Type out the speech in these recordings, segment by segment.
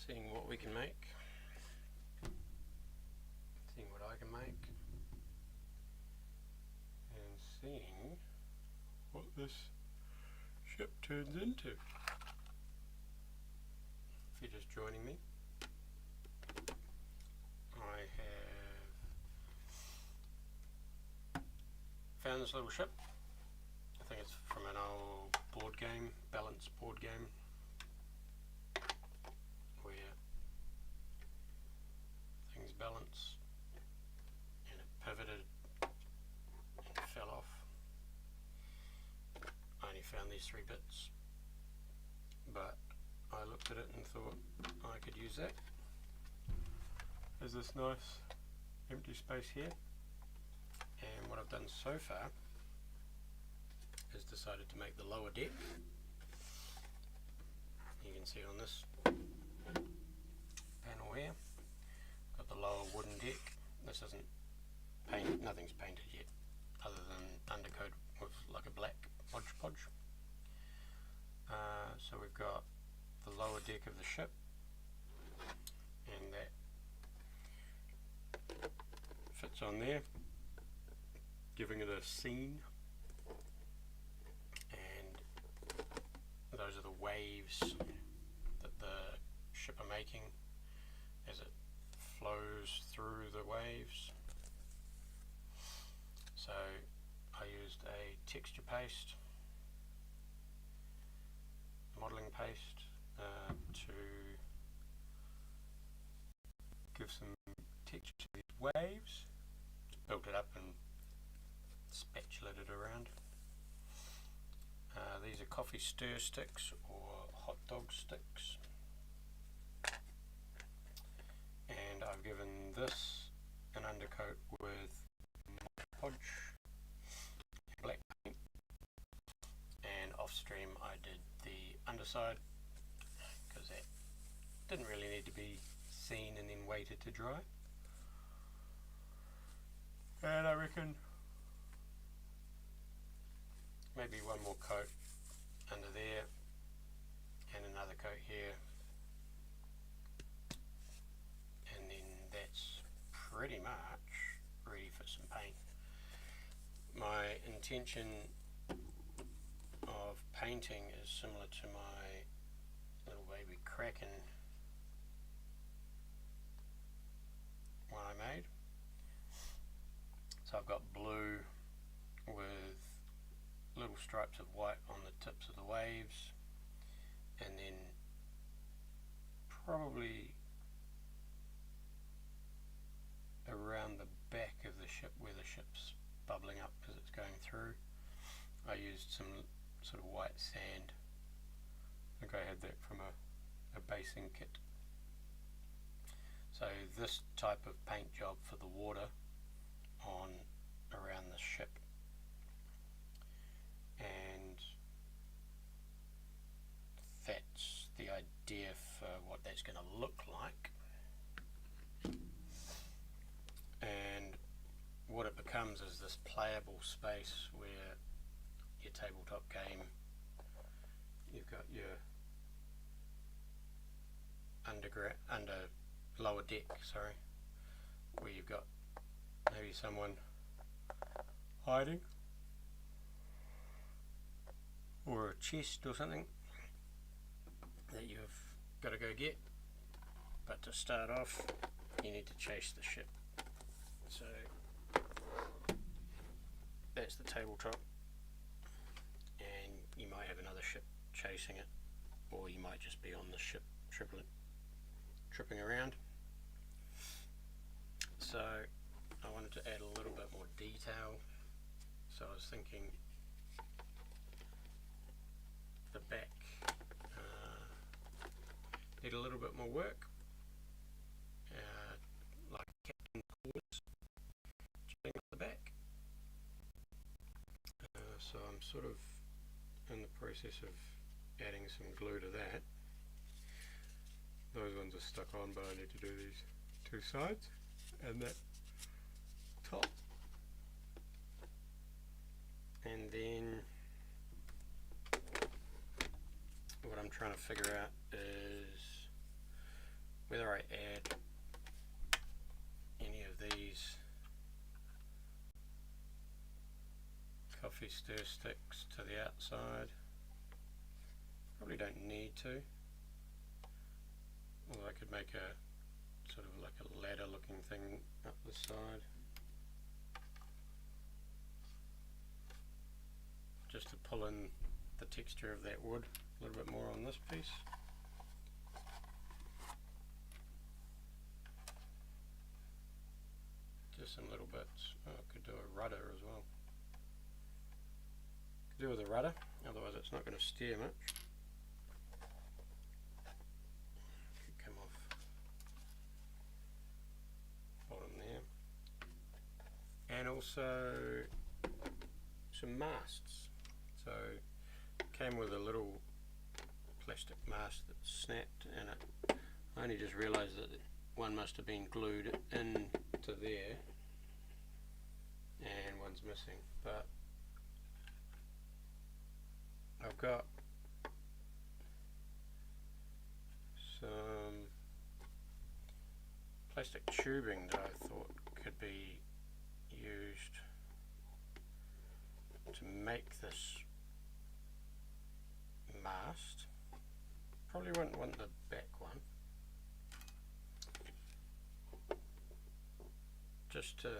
seeing what we can make, seeing what I can make, and seeing what this ship turns into. If you're just joining me, I have found this little ship. I think it's from an old board game, balanced board game, where things balance, and it pivoted and fell off. I only found these 3 bits, but I looked at it and thought I could use that. There's this nice empty space here, and what I've done so far is decided to make the lower deck. You can see on this panel here, got the lower wooden deck. This isn't painted, nothing's painted yet, other than undercoat with like a black podge. So we've got the lower deck of the ship, and that fits on there, giving it a scene, and those are the waves that the ship are making as it flows through the waves. So I used a texture paste, modelling paste, to give some texture to these waves. Built it up and spatulated it around. These are coffee stir sticks or hot dog sticks, and I've given this an undercoat with podge, black paint, and off stream I did the underside because that didn't really need to be seen and then waited to dry. And I reckon maybe one more coat under there and another coat here, and then that's pretty much ready for some paint. My intention of painting is similar to my little baby Kraken one I made. So I've got blue with little stripes of white on the tips of the waves, and then probably around the back of the ship where the ship's bubbling up as it's going through, I used some sort of white sand. I think I had that from a basing kit. So this type of paint job for the water on around the ship, and that's the idea for what that's going to look like. And what it becomes is this playable space where your tabletop game, you've got your lower deck, where you've got maybe someone hiding, or a chest or something that you've got to go get, but to start off you need to chase the ship. So that's the tabletop, and you might have another ship chasing it, or you might just be on the ship tripping around. So I wanted to add a little bit more detail, so I was thinking the back need a little bit more work, like captain cords jutting at the back. So I'm sort of in the process of adding some glue to that. Those ones are stuck on, but I need to do these 2 sides and that top. And then what I'm trying to figure out is coffee stir sticks to the outside. Probably don't need to. Or I could make a sort of like a ladder looking thing up the side. Just to pull in the texture of that wood a little bit more on this piece. Just some little bits. Oh, I could do a rudder as well. Could do with a rudder, otherwise it's not going to steer much. Could come off bottom there. And also some masts. So it came with a little plastic mast that snapped, and I only just realised that one must have been glued into there and one's missing, but I've got some plastic tubing that I thought could be used to make this mast. Probably wouldn't want the back one, just to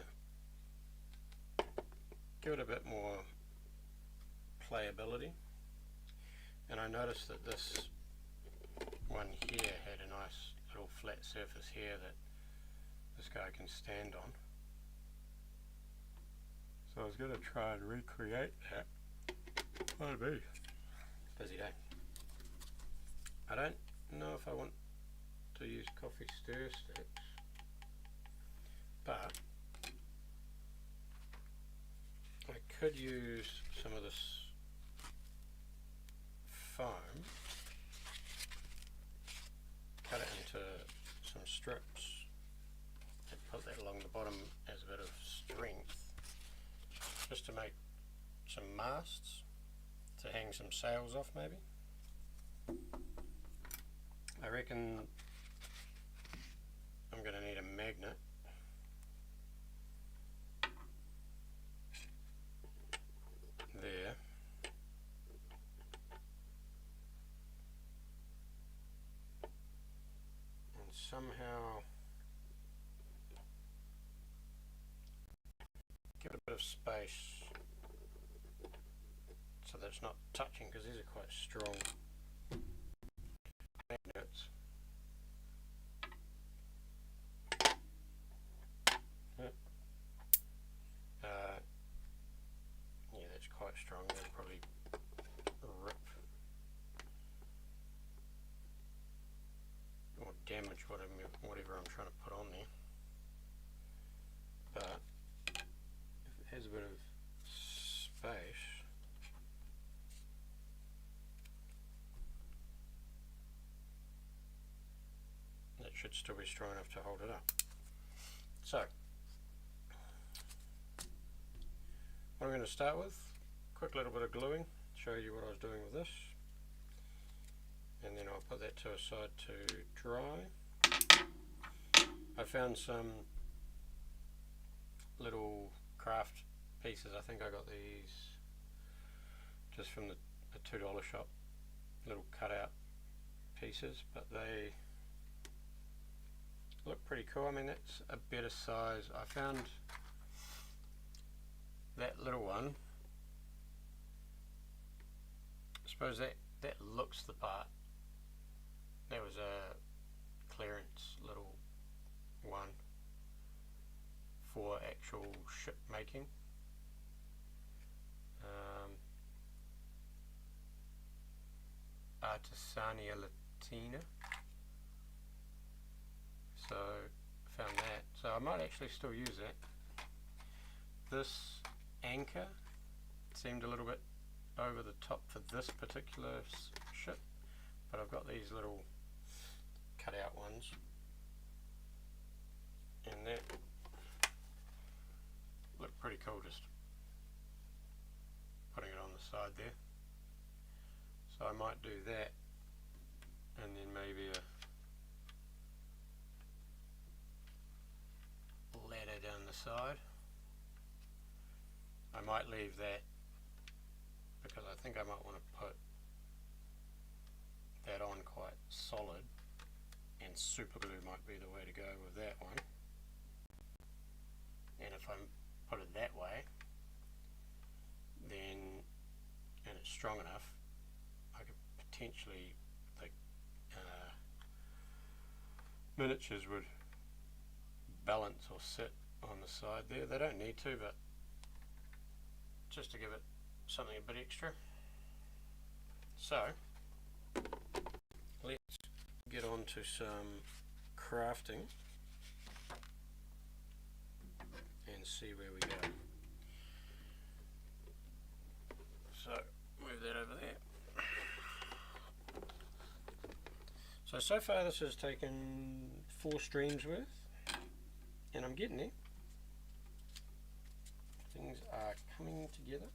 give it a bit more playability. And I noticed that this one here had a nice little flat surface here that this guy can stand on. So I was going to try and recreate that. What'd it be? Busy day. I don't know if I want to use coffee stir sticks, but I could use some of this foam, cut it into some strips and put that along the bottom as a bit of strength, just to make some masts to hang some sails off maybe. I reckon I'm going to need a magnet. There. And somehow give it a bit of space so that it's not touching, because these are quite strong magnets. Yeah, that's quite strong. That'll probably rip or damage whatever I'm trying to put on there. But if it has a bit of space, that should still be strong enough to hold it up. So what I'm going to start with, quick little bit of gluing, show you what I was doing with this, and then I'll put that to a side to dry. I found some little craft pieces. I think I got these just from the $2 shop, little cutout pieces, but they look pretty cool. I mean, that's a better size. I found that little one, I suppose that looks the part. That was a clearance little one for actual ship making. Artisania Latina. So found that. So I might actually still use it. This anchor seemed a little bit over the top for this particular ship, but I've got these little cut out ones, and that looked pretty cool, just putting it on the side there. So I might do that, and then maybe a ladder down the side. I might leave that think I might want to put that on quite solid, and super glue might be the way to go with that one. And if I put it that way, then, and it's strong enough, I could potentially, the miniatures would balance or sit on the side there. They don't need to, but just to give it something a bit extra. So let's get on to some crafting and see where we go. So move that over there. So far this has taken 4 streams worth, and I'm getting there. Things are coming together,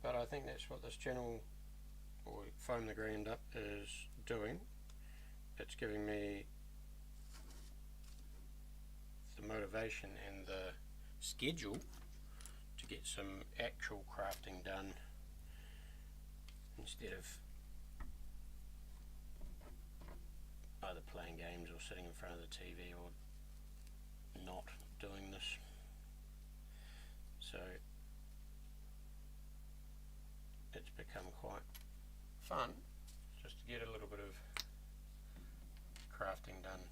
but I think that's what this channel, or Foam the Ground Up, is doing. It's giving me the motivation and the schedule to get some actual crafting done instead of either playing games or sitting in front of the TV or not doing this. So it's become quite fun just to get a little bit of crafting done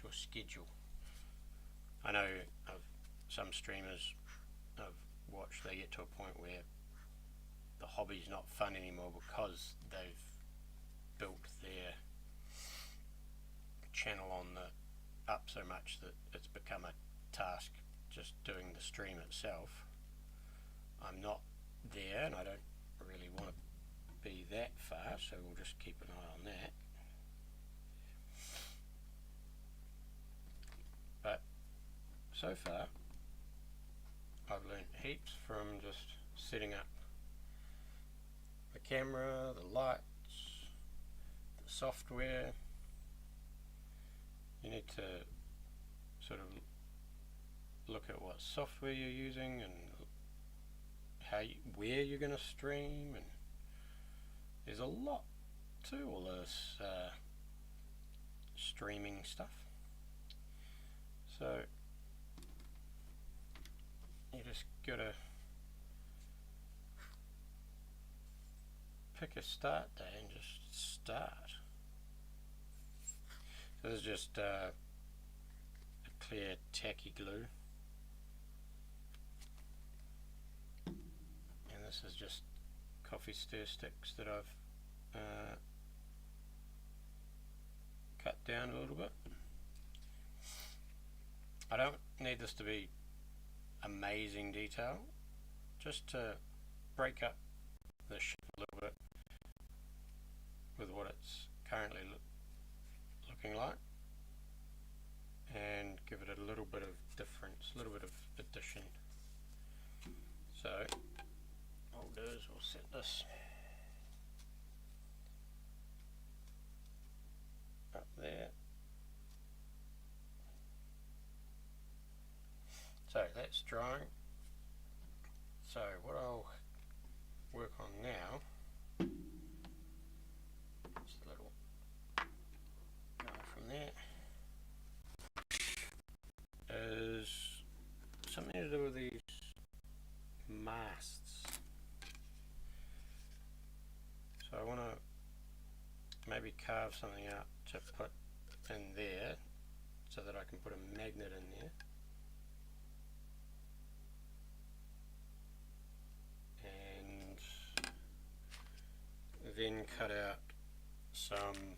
to a schedule. I know of some streamers I've watched, they get to a point where the hobby's not fun anymore because they've built their channel on the up so much that it's become a task just doing the stream itself. I'm not there, and I don't really want to be that far, so we'll just keep an eye on that. But so far I've learned heaps from just setting up the camera, the lights, the software. You need to sort of look at what software you're using and where you're going to stream, and there's a lot to all this streaming stuff. So you just gotta pick a start day and just start. So this is just a clear tacky glue, and this is just coffee stir sticks that I've cut down a little bit. I don't need this to be amazing detail, just to break up the shape a little bit with what it's currently looking like, and give it a little bit of difference, a little bit of addition. So what we'll do is we'll set this up there. So that's drying. So what I'll work on now, just a little guy from there, is something to do with these masts. So I want to maybe carve something out to put in there so that I can put a magnet in there. Then cut out some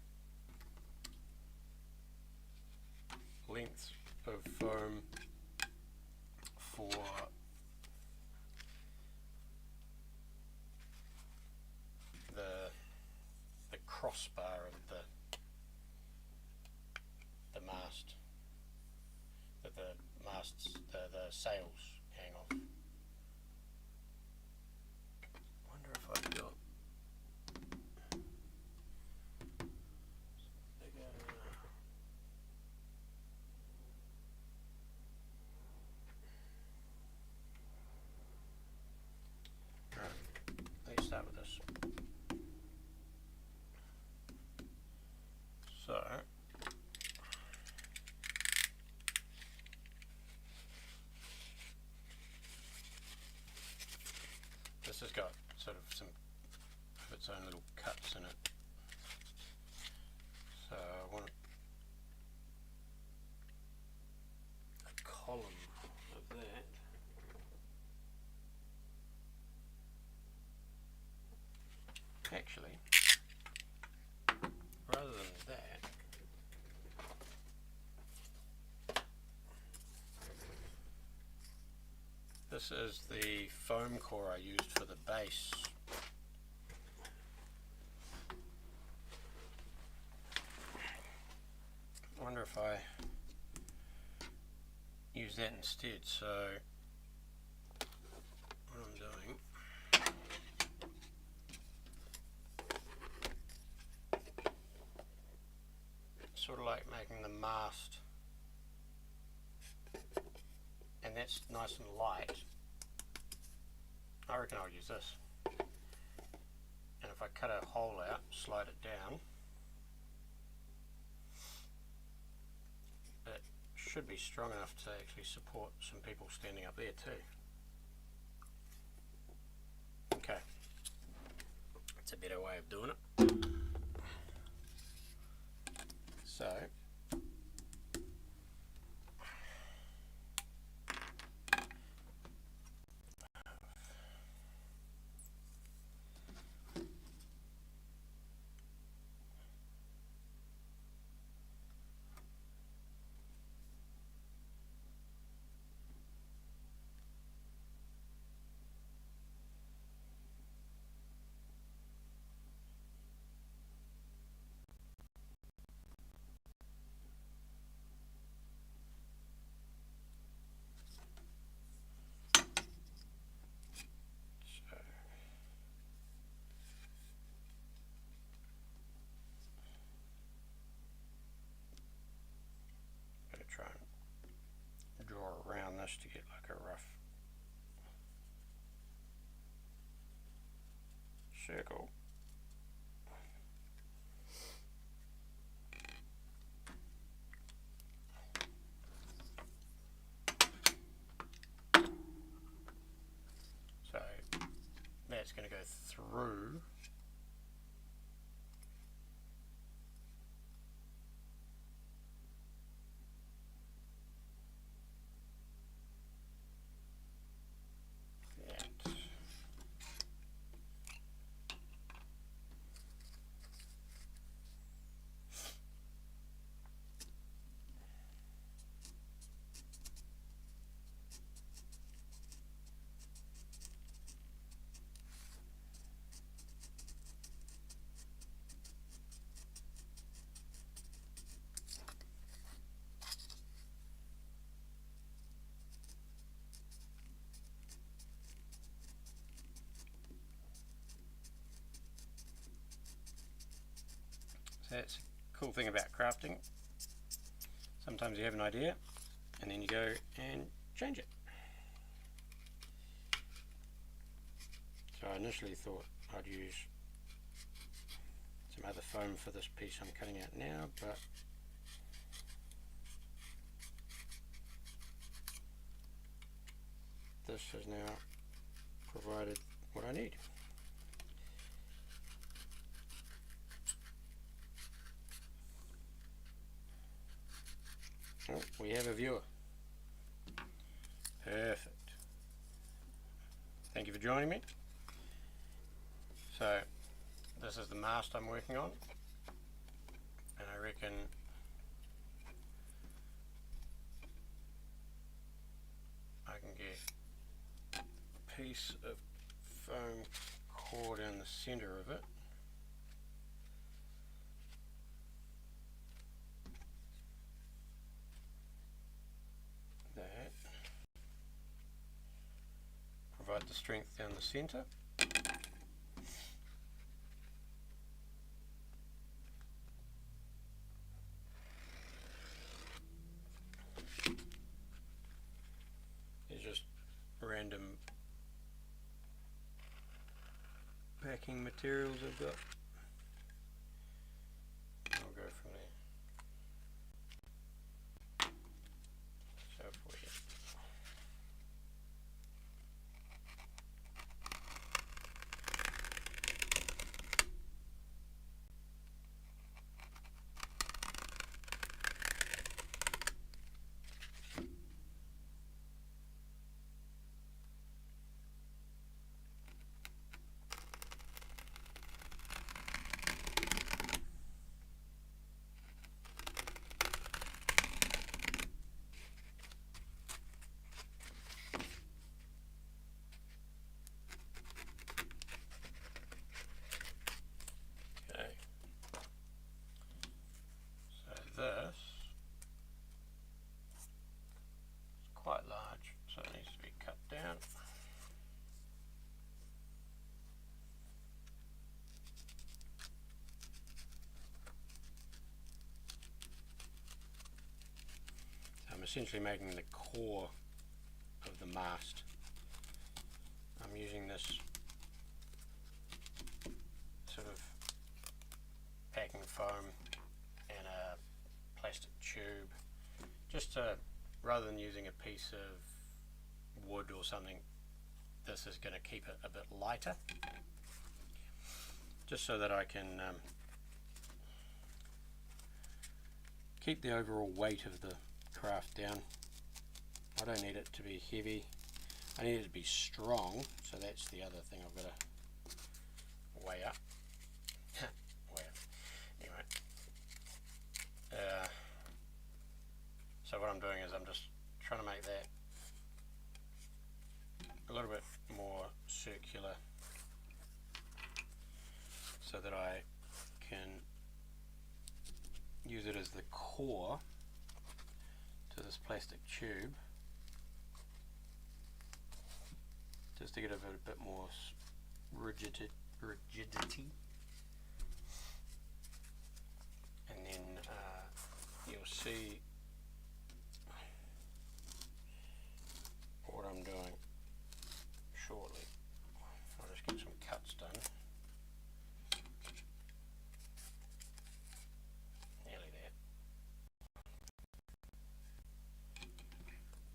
lengths of foam for the crossbar of the mast, that the masts, the sails hang off. Wonder if I've got own little cuts in it. So I want a column of that. Actually, rather than that, this is the foam core I used for the base. I wonder if I use that instead. So what I'm doing, sort of like making the mast, and that's nice and light. I reckon I'll use this. And if I cut a hole out, slide it down, it should be strong enough to actually support some people standing up there too. Okay, that's a better way of doing it. So try and draw around this to get like a rough circle. So that's going to go through . That's a cool thing about crafting. Sometimes you have an idea and then you go and change it. So I initially thought I'd use some other foam for this piece I'm cutting out now, but this has now provided what I need. Oh, we have a viewer. Perfect. Thank you for joining me. So this is the mast I'm working on, and I reckon I can get a piece of foam core in the center of it. That. Provide the strength down the center. There's just random packing materials I've got. I'll go from there. So if we I'm essentially making the core of the mast. I'm using this sort of packing foam and a plastic tube, just to, rather than using a piece of wood or something, this is going to keep it a bit lighter, just so that I can keep the overall weight of the craft down. I don't need it to be heavy, I need it to be strong, so that's the other thing I've got to weigh up. Weigh up. Anyway, so what I'm doing is I'm just trying to make that a little bit more circular so that I can use it as the core to this plastic tube, just to get a bit more rigidity. And then you'll see what I'm doing shortly. I'll just get some cuts done. Nearly there.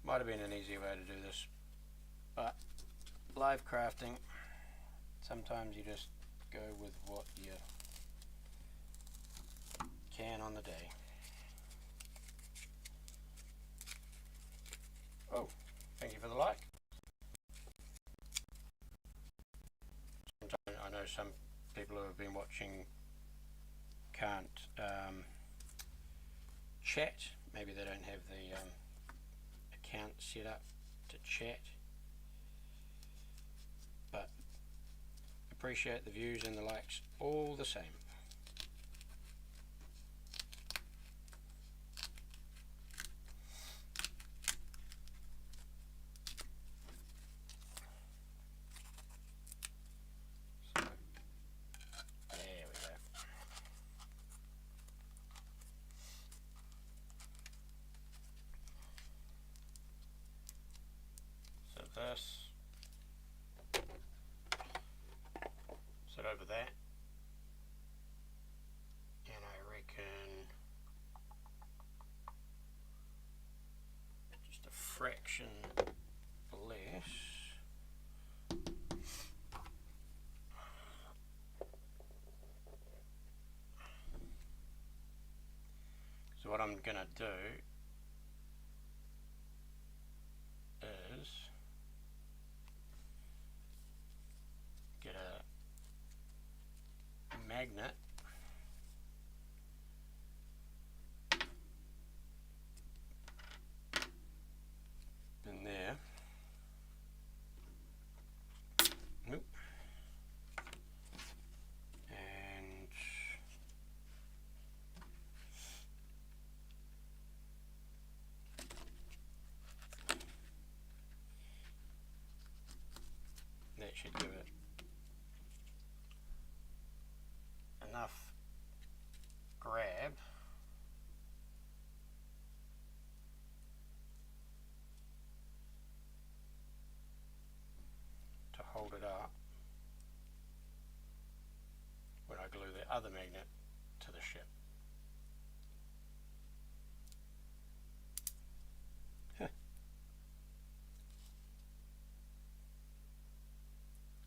Might have been an easier way to do this, but live crafting, sometimes you just go with what you can on the day. Oh, thank you for the like. Sometimes I know some people who have been watching can't chat. Maybe they don't have the account set up to chat. But appreciate the views and the likes all the same. So, there we go. So this, sit over that, and I reckon just a fraction less. So what I'm gonna do is get a magnet in there. Nope. And that should give it enough grab to hold it up when I glue the other magnet to the ship. A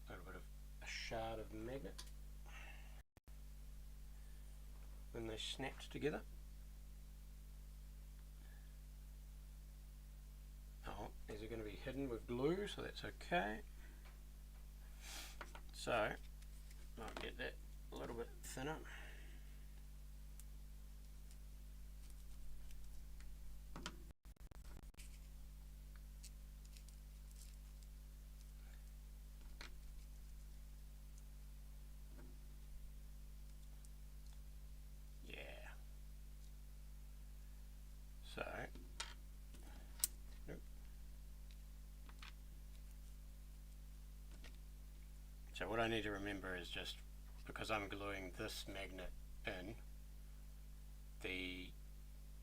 little bit of a shard of magnet when they snapped together. Oh, these are going to be hidden with glue, so that's okay. So I'll get that a little bit thinner. So, so what I need to remember is just, because I'm gluing this magnet in,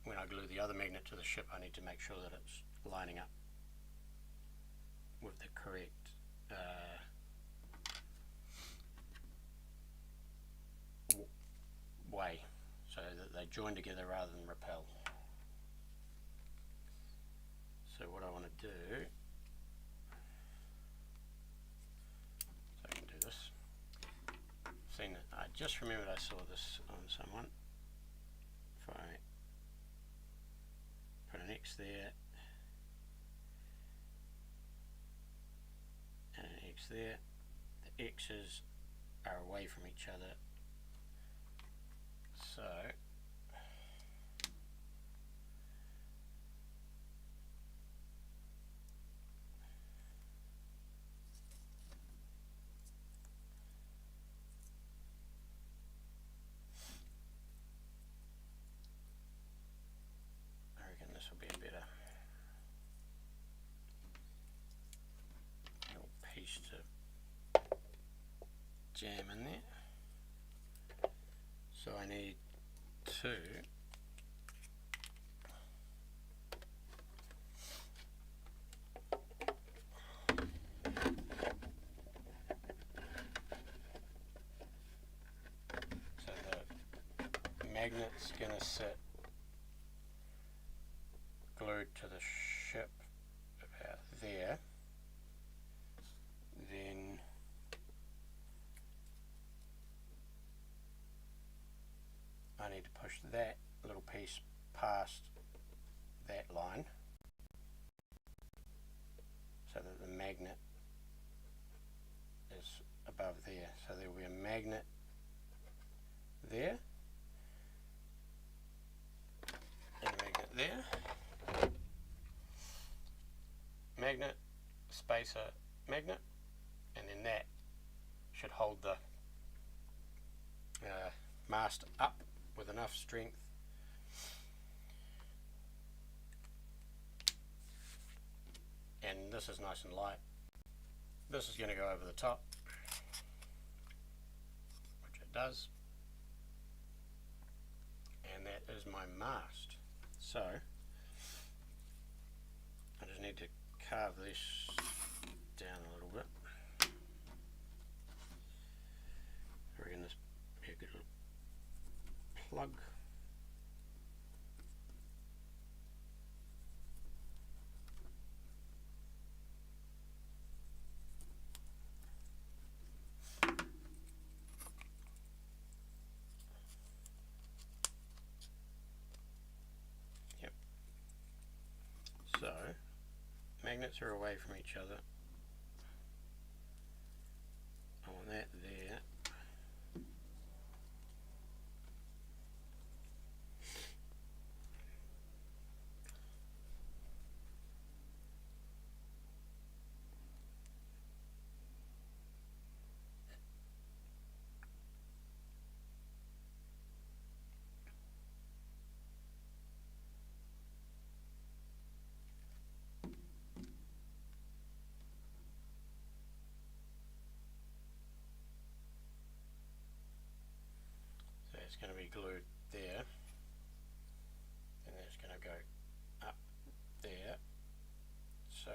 when I glue the other magnet to the ship, I need to make sure that it's lining up with the correct way, so that they join together rather than repel. So what I want to do, so I can do this. Seen it. I just remembered I saw this on someone. If I put an X there and an X there, the X's are away from each other. So I reckon this will be a better little piece to jam in there. So I need two. So the magnet's going to sit glued to the ship about there. Then I need to push that little piece past that line so that the magnet is above there. So there will be a magnet there and a magnet there. Magnet, spacer, magnet, and then that should hold the mast up with enough strength and this is nice and light. This is going to go over the top, which it does, and that is my mast. So I just need to carve this down a little bit. I reckon this would be a good little plug. Yep. So magnets are away from each other. I want that there. It's going to be glued there, and it's going to go up there. So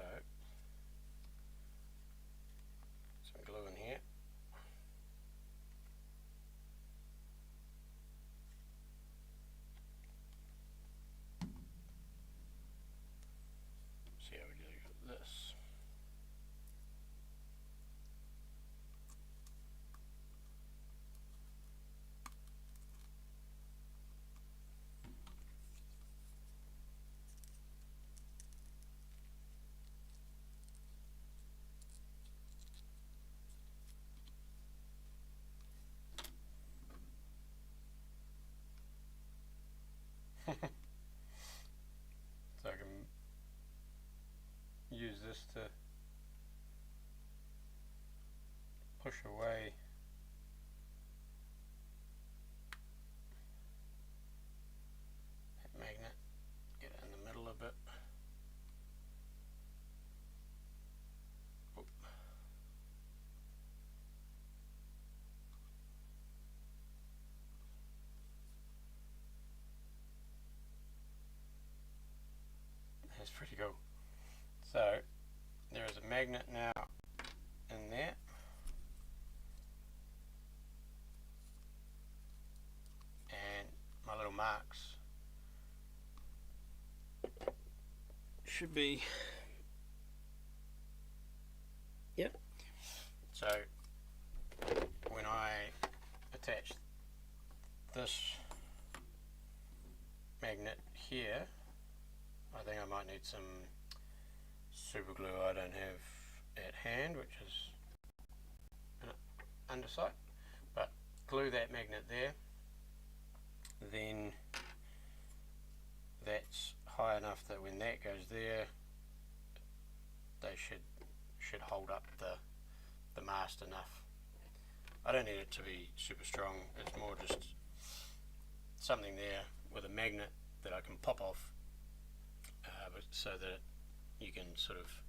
some glue in here. See how we do this. So I can use this to push away that magnet, get it in the middle a bit. Oop. magnet now in there. And my little marks should be, yep. So when I attach this magnet here, I think I might need some super glue I don't have at hand, which is an undersight, but glue that magnet there, then that's high enough that when that goes there, they should hold up the mast enough. I don't need it to be super strong, it's more just something there with a magnet that I can pop off, so that you can sort of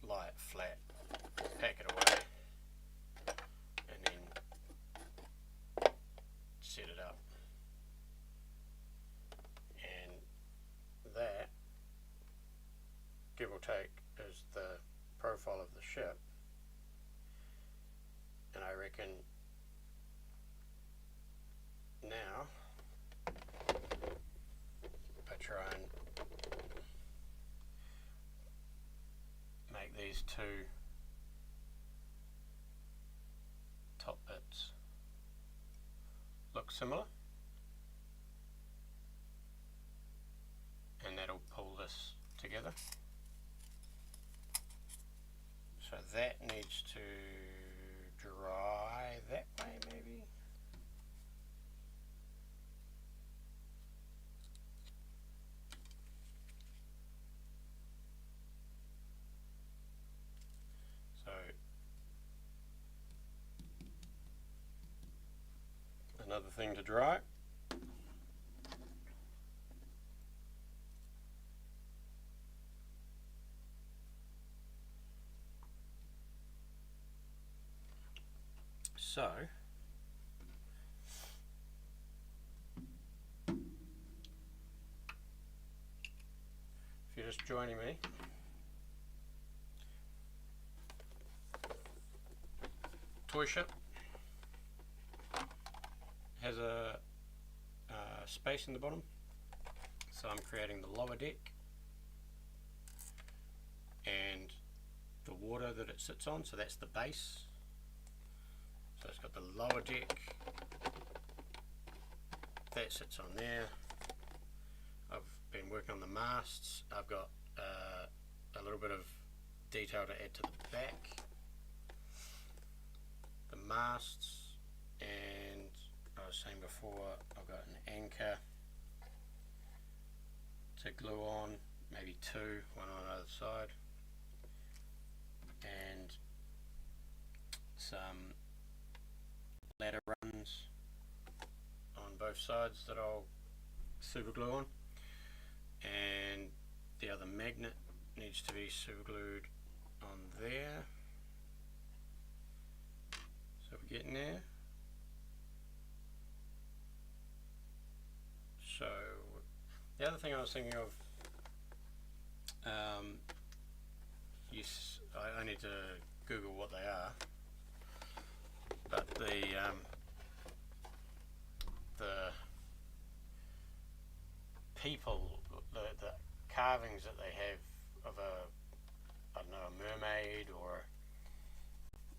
lie it flat, pack it away, and then set it up. And that, give or take, is the profile of the ship. And I reckon now I try and make these two top bits look similar, and that'll pull this together. So that needs to dry that way maybe. So another thing to dry. So if you're just joining me, toy ship has a space in the bottom, so I'm creating the lower deck and the water that it sits on, so that's the base. So it's got the lower deck, that sits on there. I've been working on the masts. I've got a little bit of detail to add to the back, the masts, and I was saying before, I've got an anchor to glue on, maybe two, one on either side, and some ladder runs on both sides that I'll super glue on, and the other magnet needs to be super glued on there. So we're getting there. So the other thing I was thinking of, yes, I need to Google what they are, but the people, the carvings that they have of I don't know, a mermaid, or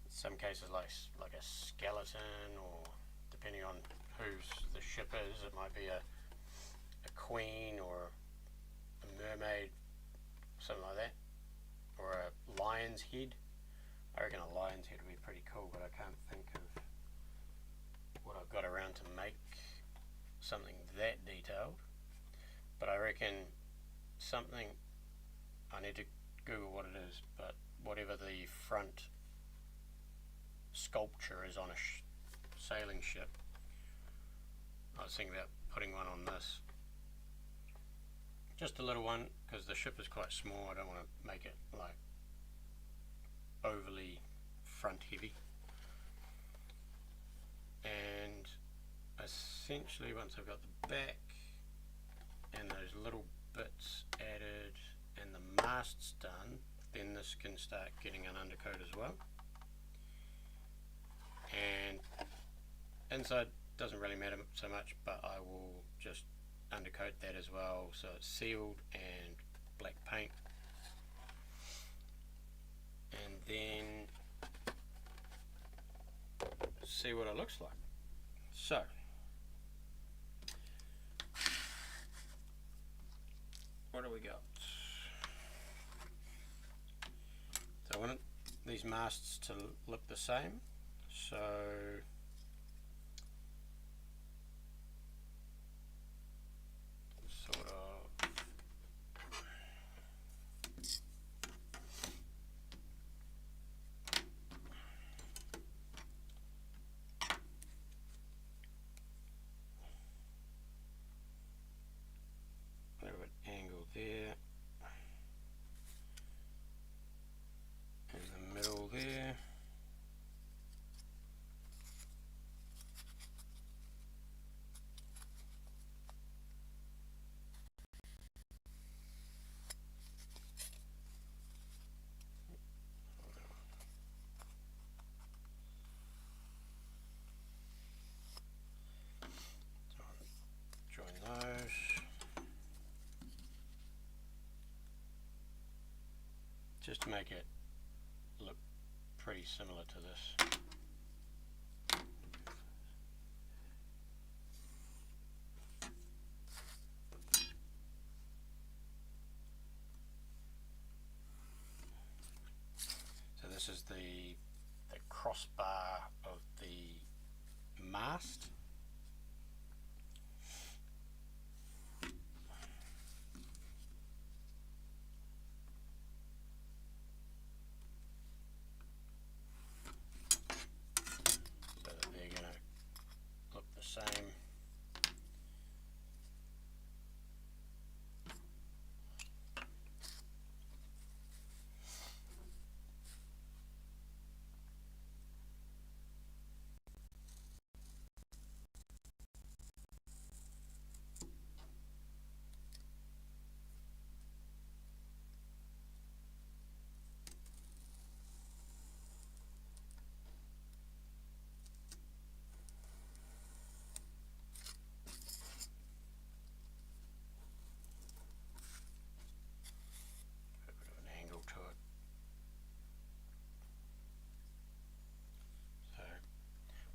in some cases like a skeleton, or depending on whose the ship is, it might be a queen or a mermaid, something like that, or a lion's head. I reckon a lion's head would be pretty cool, but I can't think of what I've got around to make something that detailed. But I reckon something, I need to Google what it is, but whatever the front sculpture is on a sailing ship, I was thinking about putting one on this. Just a little one, because the ship is quite small. I don't want to make it like overly front heavy. And essentially once I've got the back and those little bits added and the mast's done, then this can start getting an undercoat as well. And inside doesn't really matter so much, but I will just undercoat that as well, so it's sealed and black paint. And then see what it looks like. So what do we got? So I want these masts to look the same, so sort of a little bit angle there, in the middle there. Join those. Just to make it look pretty similar to this. So this is the crossbar of the mast. So that they're going to look the same.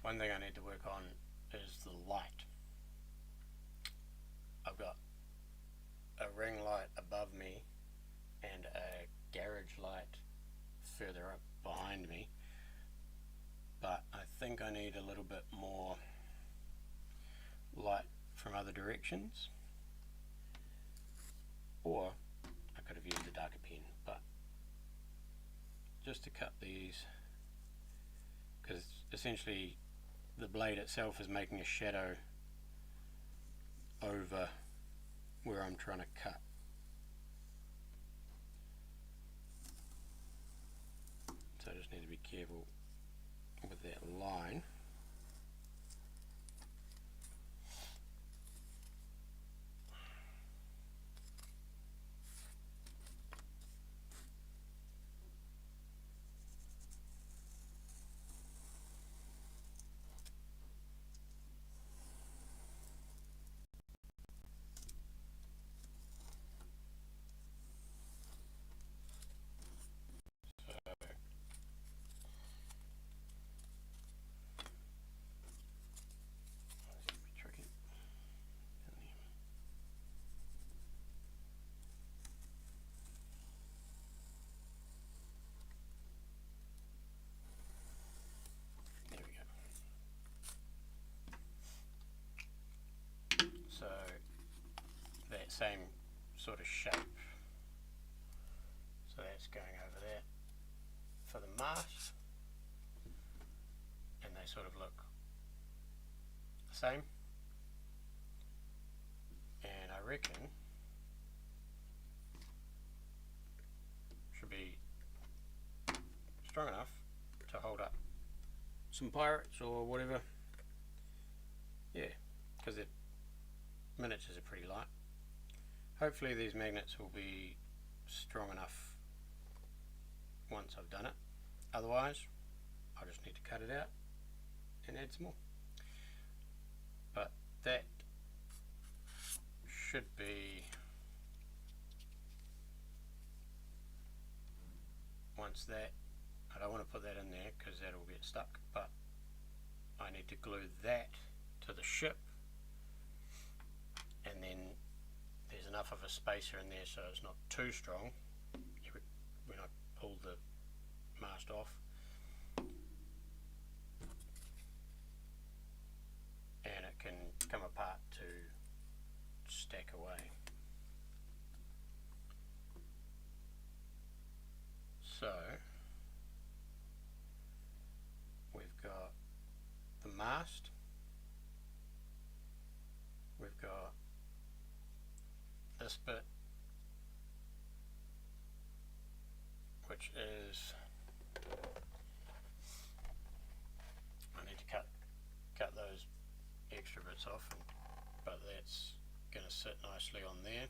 One thing I need to work on is the light. I've got a ring light above me and a garage light further up behind me, but I think I need a little bit more light from other directions, or I could have used a darker pen, but just to cut these, because essentially the blade itself is making a shadow over where I'm trying to cut. So I just need to be careful with that line. So that same sort of shape, so that's going over there for the mast, and they sort of look the same, and I reckon should be strong enough to hold up some pirates or whatever. Yeah, because the miniatures are pretty light. Hopefully these magnets will be strong enough once I've done it. Otherwise, I just need to cut it out and add some more. But that should be, once that, I don't want to put that in there because that'll get stuck, but I need to glue that to the ship, and then there's enough of a spacer in there so it's not too strong when I pull the mast off, and it can come apart to stack away. So we've got the mast, we've got this bit, which is, I need to cut those extra bits off, but that's going to sit nicely on there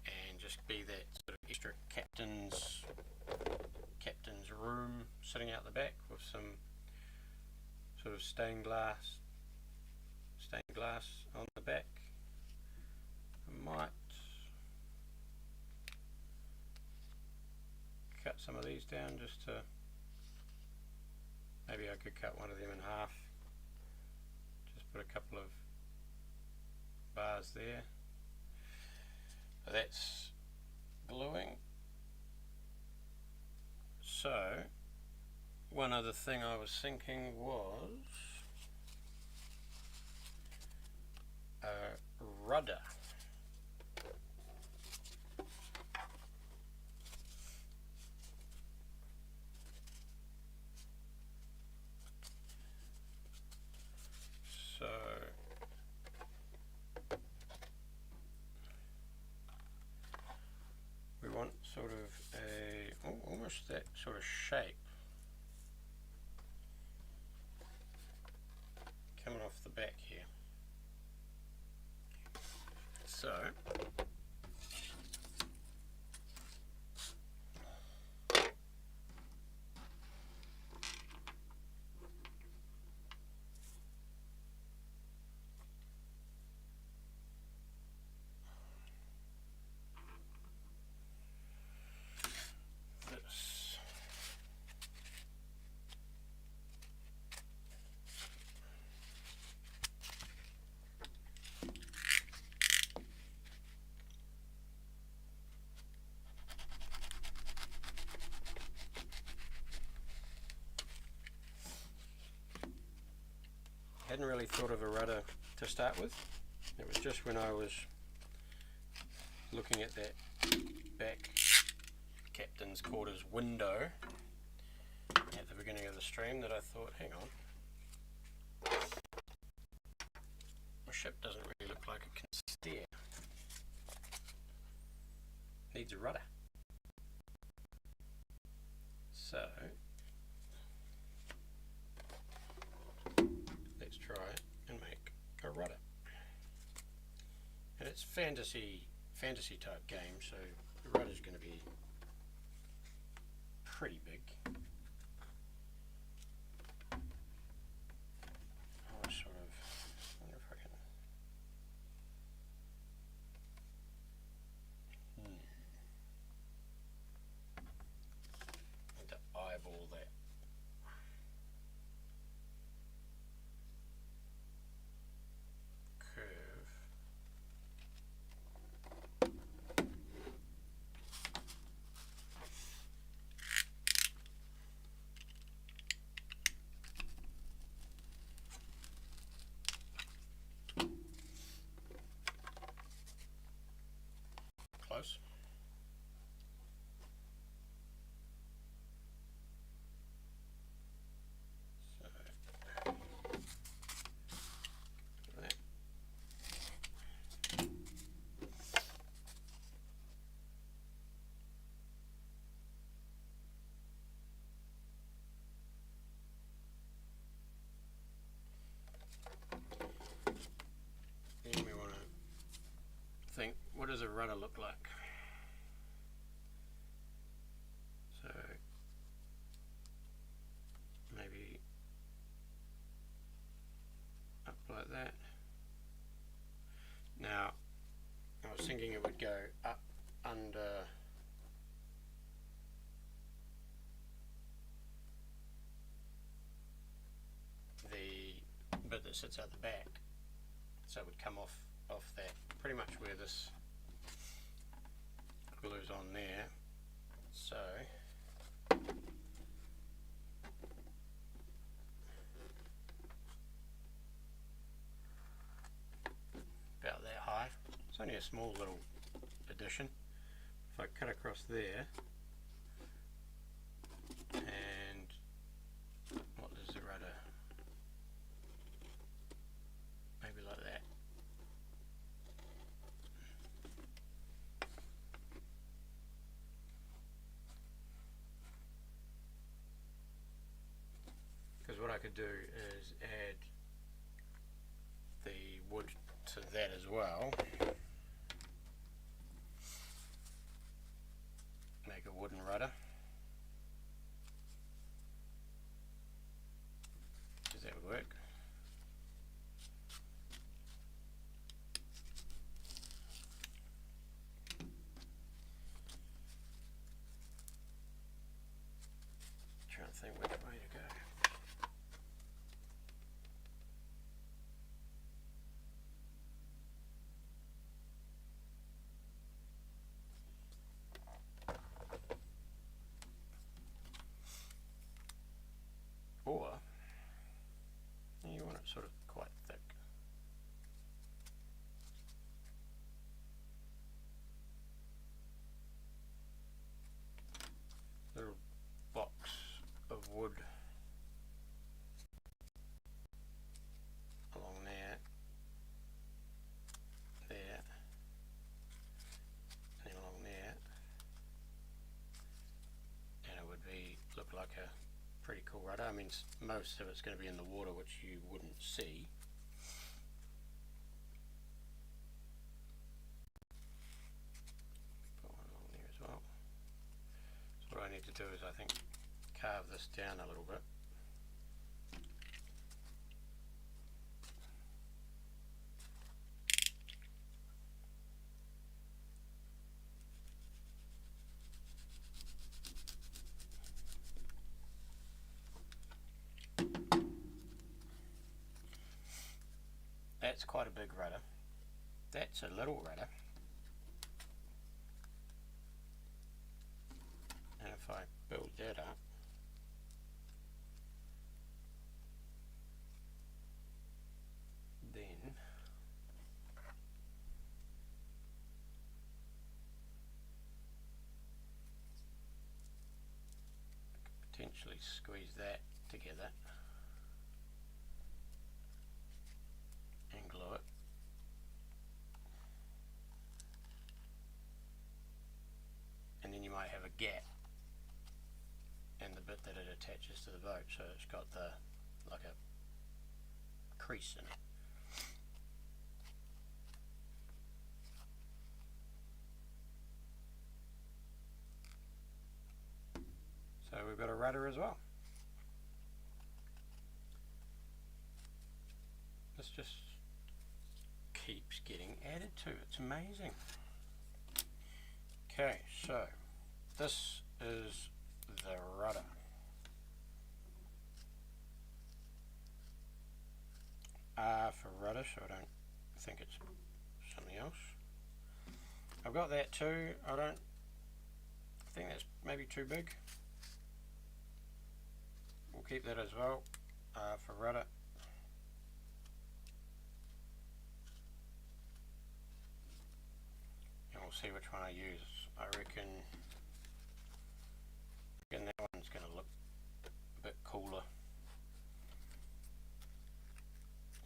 and just be that sort of extra captain's room sitting out the back with some sort of stained glass on the back. I might cut some of these down just to, maybe I could cut one of them in half, just put a couple of bars there. That's gluing. So one other thing I was thinking was a rudder. So we want sort of a, almost that sort of shape coming off the back here. So this, hadn't really thought of a rudder to start with. It was just when I was looking at that back captain's quarters window at the beginning of the stream that I thought, hang on, my ship doesn't really look like it can steer. Needs a rudder. So let's try and make a rudder. And it's fantasy type game, so the rudder's going to be pretty big. I sort of wonder if I can. Need to eyeball that. Curve. Close. So that. Then we want to think, what does a rudder look like? would go up under the bit that sits out the back, so it would come off that, pretty much where this glue's on there. So about that high. It's only a small little addition. If I cut across there, and what is the rudder? Maybe like that. Because what I could do is add the wood to that as well. Make a wooden rudder. Does that work? Trying to think which way to go. Or you want it sort of quite thick. Little box of wood along there, and along there, and it would look like a pretty cool rudder. I mean, most of it's going to be in the water, which you wouldn't see. Put one along there as well. So what I need to do is, I think, carve this down a little bit. That's quite a big rudder. That's a little rudder. And if I build that up, then I could potentially squeeze that together and glue it. And then you might have a gap in the bit that it attaches to the boat, so it's got like a crease in it. So we've got a rudder as well. This just keeps getting added to. It's amazing. Okay, so this is the rudder. R for rudder, so I don't think it's something else. I've got that too. I think that's maybe too big. We'll keep that as well. R for rudder. And we'll see which one I use. I reckon that one's going to look a bit cooler.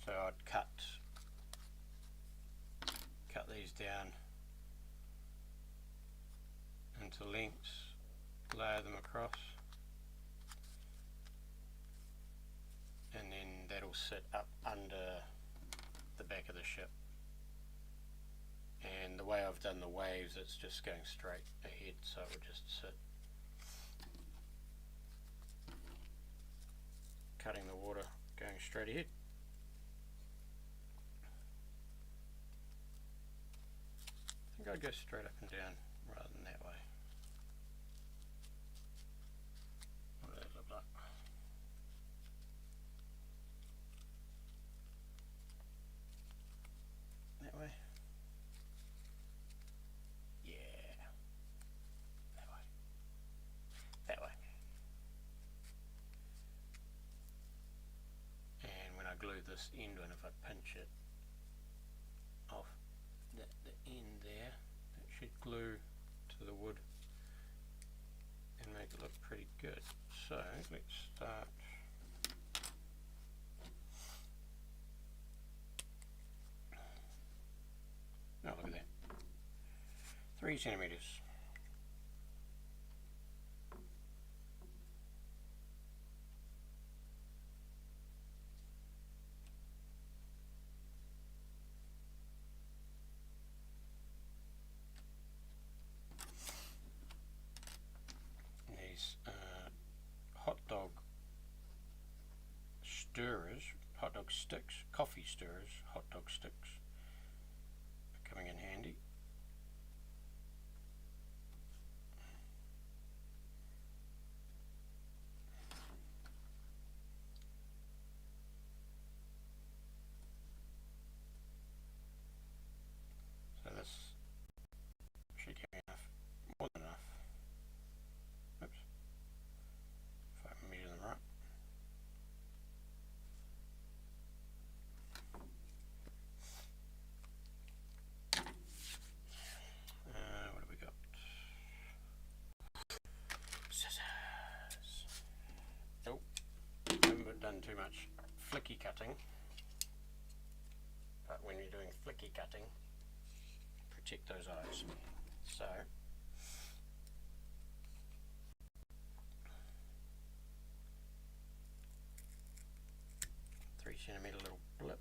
So I'd cut these down into lengths, layer them across, and then that'll sit up under the back of the ship. And the way I've done the waves, it's just going straight ahead, so it would just sit, cutting the water, going straight ahead. I think I'd go straight up and down rather than that way. What does that look like? That way? Yeah. That way. That way. And when I glue this end on, if I pinch it off the end there, it should glue to the wood and make it look pretty good. So let's start. Oh, look at that. 3 centimeters. These hot dog stirrers, hot dog sticks, coffee stirrers, hot dog sticks are coming in handy. So this should give me enough, more than enough. Oops, if I can measure them right. What have we got? Scissors. Oh, I haven't done too much flicky cutting, but when you're doing flicky cutting, protect those eyes. So 3 centimeter little blips.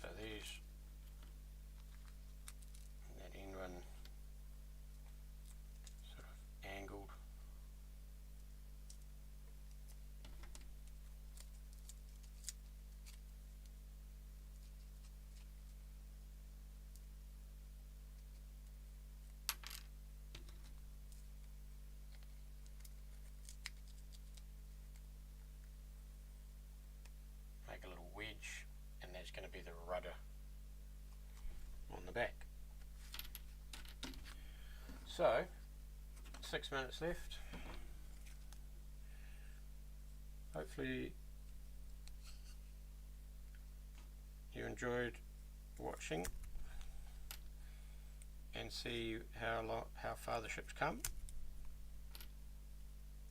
So these, that end one sort of angled. Make a little wedge, and that's going to be the rudder on the back. So 6 minutes left. Hopefully you enjoyed watching and see how far the ship's come.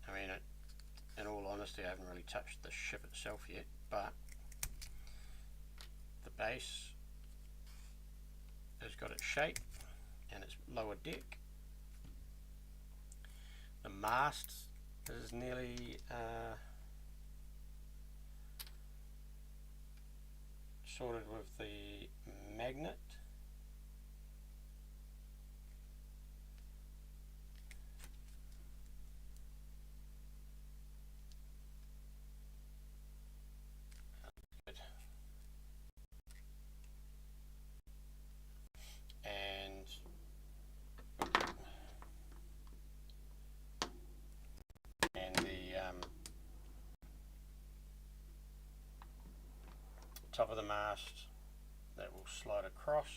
I mean, in all honesty, I haven't really touched the ship itself yet, but the base has got its shape and its lower deck. The mast is nearly sorted with the magnet. Good. And the top of the mast that will slide across.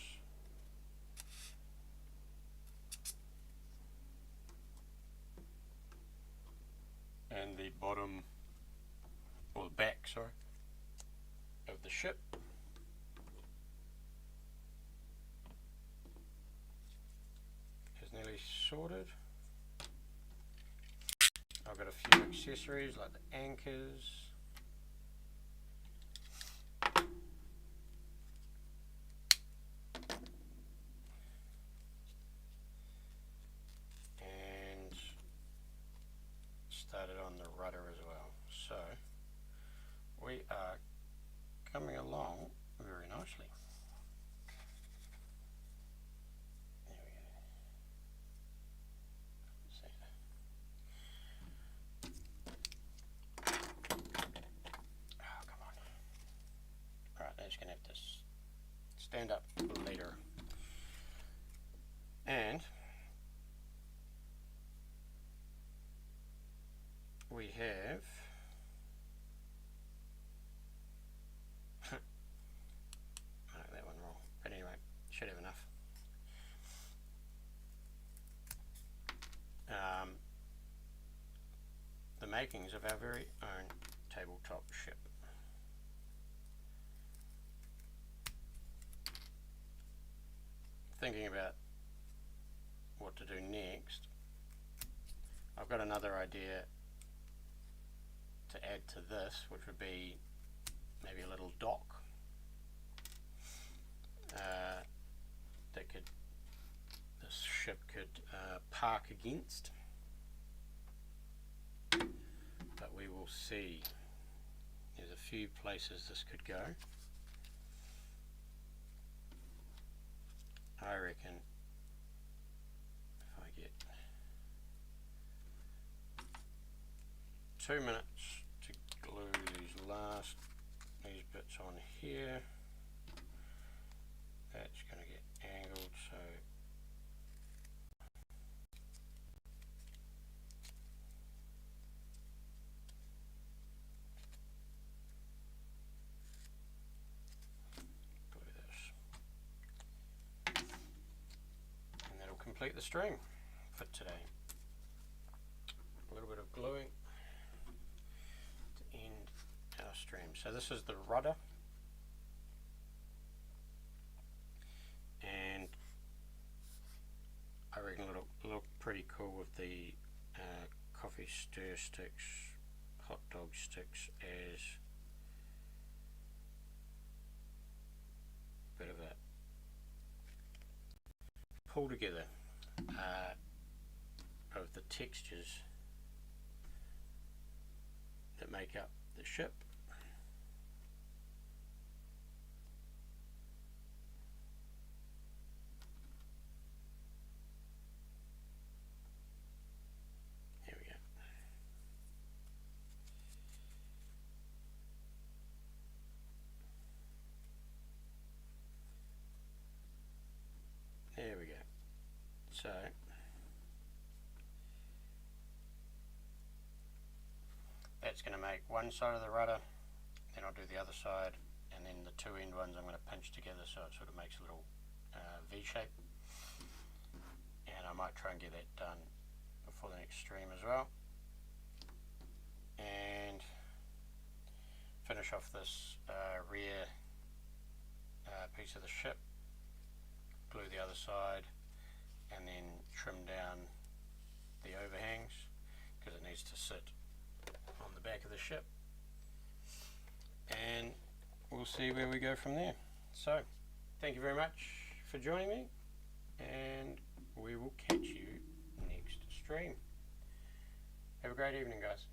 And the bottom, or the back, sorry, of the ship is nearly sorted. I've got a few accessories like the anchors, makings of our very own tabletop ship. Thinking about what to do next, I've got another idea to add to this, which would be maybe a little dock that this ship could park against, but we will see. There's a few places this could go. I reckon if I get 2 minutes to glue these bits on here, that's going to get angled, so glue this, and that'll complete the stream for today. A little bit of gluing to end our stream. So this is the rudder, and I reckon it'll look pretty cool with the coffee stir sticks, hot dog sticks as a bit of a pull together of the textures that make up the ship. There we go. There we go. So that's going to make one side of the rudder, then I'll do the other side, and then the two end ones I'm going to pinch together so it sort of makes a little V shape, and I might try and get that done before the next stream as well, and finish off this rear piece of the ship, glue the other side, and then trim down the overhangs because it needs to sit on the back of the ship, and we'll see where we go from there. So thank you very much for joining me, and we will catch you next stream. Have a great evening, guys.